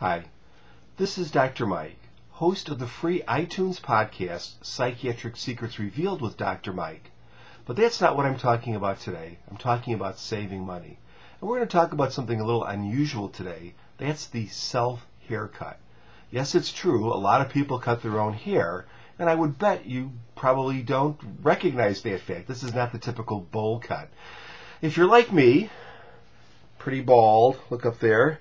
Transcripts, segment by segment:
Hi, this is Dr. Mike, host of the free iTunes podcast, Psychiatric Secrets Revealed with Dr. Mike. But that's not what I'm talking about today. I'm talking about saving money. And we're going to talk about something a little unusual today. That's the self-haircut. Yes, it's true. A lot of people cut their own hair, and I would bet you probably don't recognize that fact. This is not the typical bowl cut. If you're like me, pretty bald, look up there,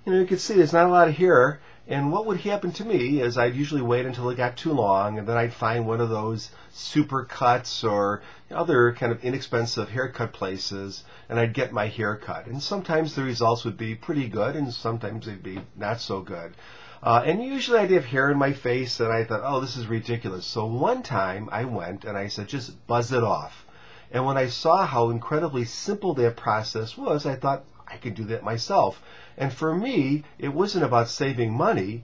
you can see there's not a lot of hair, and what would happen to me is I'd usually wait until it got too long, and then I'd find one of those super cuts or other kind of inexpensive haircut places, and I'd get my hair cut. And sometimes the results would be pretty good, and sometimes they'd be not so good. And usually I'd have hair in my face, and I thought, oh, this is ridiculous. So one time I went, and I said, just buzz it off. And when I saw how incredibly simple that process was, I thought, I could do that myself. And for me, it wasn't about saving money,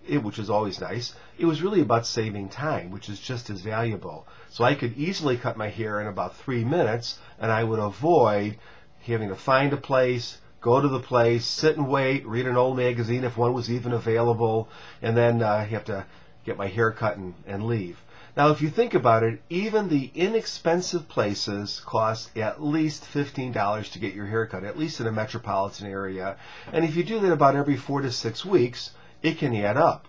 which is always nice. It was really about saving time, which is just as valuable. So I could easily cut my hair in about 3 minutes, and I would avoid having to find a place, go to the place, sit and wait, read an old magazine if one was even available, and then have to get my hair cut and leave. Now, if you think about it, even the inexpensive places cost at least $15 to get your hair cut, at least in a metropolitan area. And if you do that about every 4 to 6 weeks, it can add up.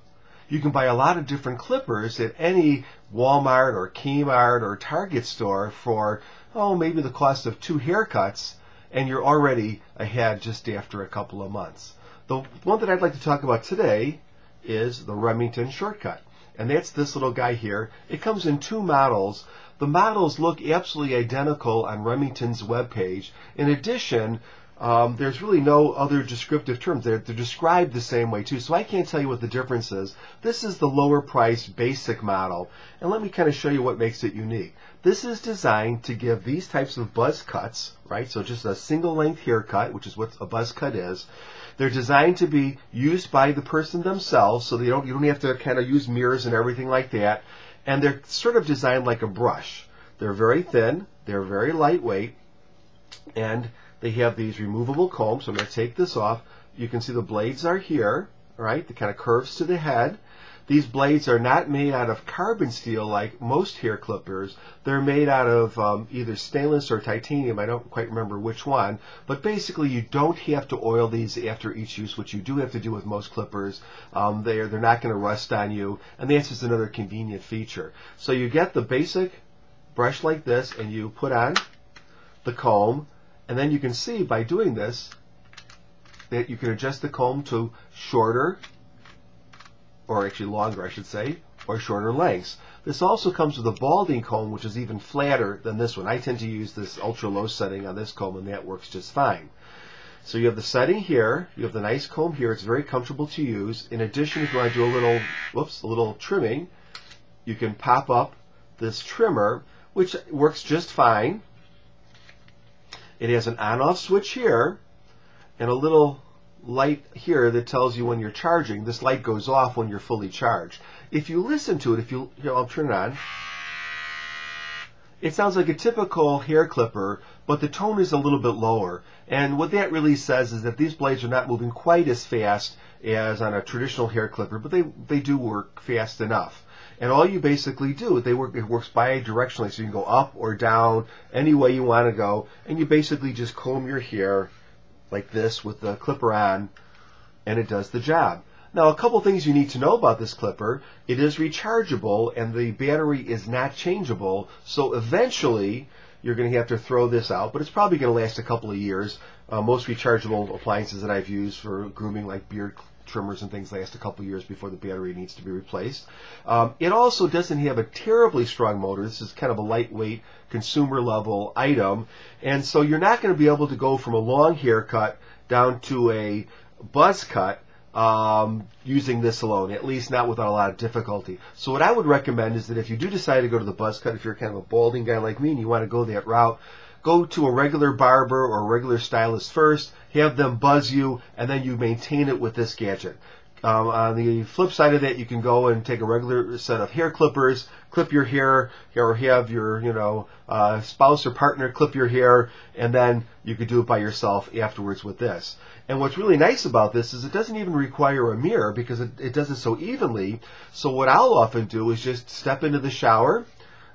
You can buy a lot of different clippers at any Walmart or Kmart or Target store for, maybe the cost of 2 haircuts, and you're already ahead just after a couple of months. The one that I'd like to talk about today is the Remington Shortcut. And that's this little guy here. It comes in 2 models. The models look absolutely identical on Remington's webpage. In addition, there's really no other descriptive terms. They're described the same way too, so I can't tell you what the difference is. This is the lower price basic model, and let me kind of show you what makes it unique. This is designed to give these types of buzz cuts, right? So just a single length haircut, which is what a buzz cut is. They're designed to be used by the person themselves, so you don't have to kind of use mirrors and everything like that. And they're sort of designed like a brush. They're very thin, they're very lightweight, and they have these removable combs. So I'm going to take this off. You can see the blades are here, right? The kind of curves to the head. These blades are not made out of carbon steel like most hair clippers. They're made out of either stainless or titanium. I don't quite remember which one. But basically, you don't have to oil these after each use, which you do have to do with most clippers. They're not going to rust on you. And that's just another convenient feature. So you get the basic brush like this, and you put on the comb. And then you can see by doing this that you can adjust the comb to shorter, or actually longer I should say, or shorter lengths. This also comes with a balding comb, which is even flatter than this one. I tend to use this ultra low setting on this comb, and that works just fine. So you have the setting here, you have the nice comb here, it's very comfortable to use. In addition, if you want to do a little trimming, you can pop up this trimmer, which works just fine. It has an on-off switch here, and a little light here that tells you when you're charging. This light goes off when you're fully charged. If you listen to it, I'll turn it on. It sounds like a typical hair clipper, but the tone is a little bit lower. And what that really says is that these blades are not moving quite as fast as on a traditional hair clipper, but they do work fast enough. And all you basically do, it works bi-directionally, so you can go up or down any way you want to go, and you basically just comb your hair like this with the clipper on, and it does the job. Now, a couple things you need to know about this clipper. It is rechargeable, and the battery is not changeable, so eventually you're going to have to throw this out, but it's probably going to last a couple of years. Most rechargeable appliances that I've used for grooming, like beard trimmers and things, last a couple of years before the battery needs to be replaced. It also doesn't have a terribly strong motor. This is kind of a lightweight consumer level item, and so you're not going to be able to go from a long haircut down to a buzz cut using this alone, at least not without a lot of difficulty. So what I would recommend is that if you do decide to go to the buzz cut, if you're kind of a balding guy like me and you want to go that route, go to a regular barber or a regular stylist first, have them buzz you, and then you maintain it with this gadget. On the flip side of that, you can go and take a regular set of hair clippers, clip your hair, or have your spouse or partner clip your hair, and then you could do it by yourself afterwards with this. And what's really nice about this is it doesn't even require a mirror because it does it so evenly. So what I'll often do is just step into the shower,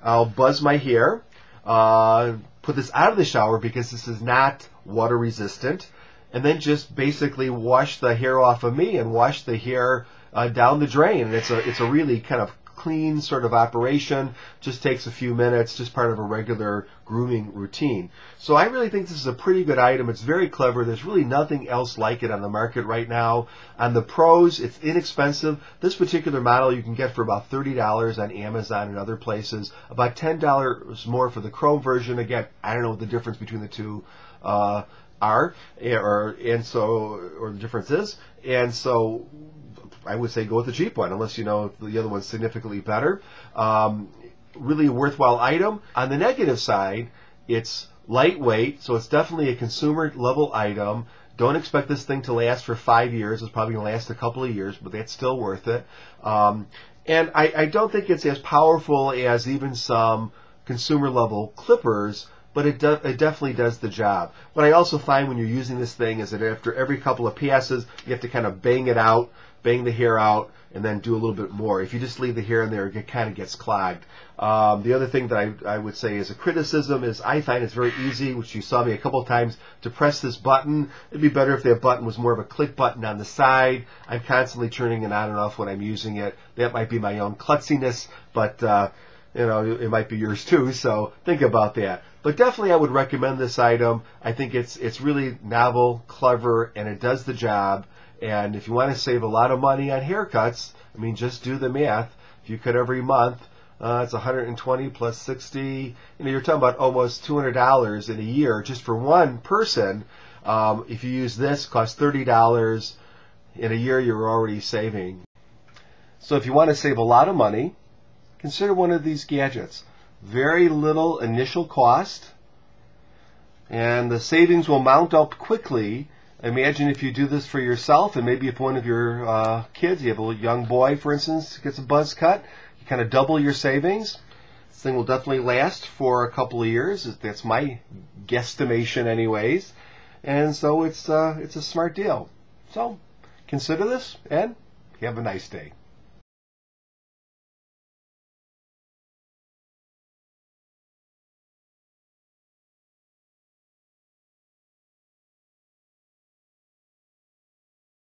I'll buzz my hair, put this out of the shower because this is not water resistant, and then just basically wash the hair off of me and wash the hair down the drain. And it's a really kind of clean sort of operation. Just takes a few minutes, just part of a regular grooming routine. So I really think this is a pretty good item. It's very clever. There's really nothing else like it on the market right now. On the pros, it's inexpensive. This particular model you can get for about $30 on Amazon and other places. About $10 more for the chrome version. Again, I don't know what the difference between the two are, or the difference is. And so I would say go with the cheap one, unless you know the other one's significantly better. Really a worthwhile item. On the negative side, it's lightweight, so it's definitely a consumer level item. Don't expect this thing to last for 5 years. It's probably going to last a couple of years, but that's still worth it. And I don't think it's as powerful as even some consumer level clippers, but it definitely does the job. What I also find when you're using this thing is that after every couple of passes, you have to kind of bang it out, bang the hair out, and then do a little bit more. If you just leave the hair in there, it kind of gets clogged. The other thing that I would say is a criticism is I find it's very easy, which you saw me a couple of times, to press this button. It'd be better if that button was more of a click button on the side. I'm constantly turning it on and off when I'm using it. That might be my own klutziness, but it might be yours too, so think about that. But definitely I would recommend this item. I think it's really novel, clever, and it does the job. And if you want to save a lot of money on haircuts, I mean, just do the math. If you cut every month, it's 120 plus 60. You're talking about almost $200 in a year just for one person. If you use this, it costs $30. In a year, you're already saving. So if you want to save a lot of money, consider one of these gadgets. Very little initial cost, and the savings will mount up quickly. Imagine if you do this for yourself, and maybe if one of your kids, you have a young boy, for instance, gets a buzz cut, you kind of double your savings. This thing will definitely last for a couple of years. That's my guesstimation anyways. And so it's a smart deal. So consider this, and have a nice day.